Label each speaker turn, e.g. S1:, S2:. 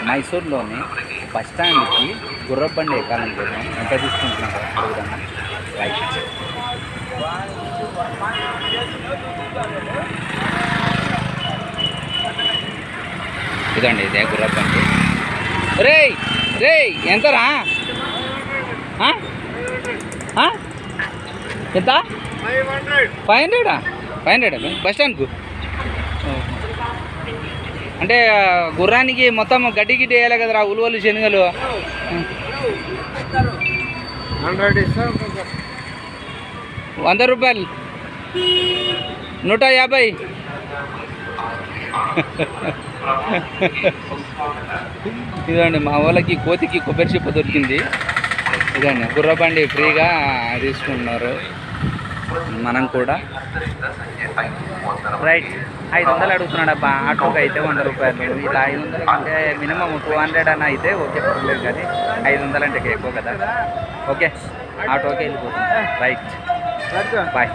S1: మైసూర్లోని bus స్టాండ్కి గుర్రబండి ఎక్కాలని కోసం ఎంత తీసుకుంటున్నారో అడుగుదామా. రైట్. ఇదండి ఇదే గుర్రబండి. రే రే ఎంతరా? ఎంత? 500. 500 బస్ స్టాండ్కు. అంటే గుర్రానికి మొత్తం గడ్డి గిడ్డి వేయాలి కదరా, ఉలువలు శనగలు. 100 రూపాయలు, 150. ఇదండి మా వాళ్ళకి కోతికి కొబ్బరి చిప్ప దొరికింది. ఇదండి గుర్రబండి ఫ్రీగా తీసుకుంటున్నారు. మనం కూడా రైట్. 500 అడుగుతున్నాడు అబ్బా. ఆటోకి అయితే 100 రూపాయలు. ఇలా 500 అంటే మినిమం 200 అని అయితే ఓకే, పర్లేదు. కానీ 500 అంటే ఎక్కువ కదా. ఓకే, ఆటోకి వెళ్ళిపోతుంది. Right, bye.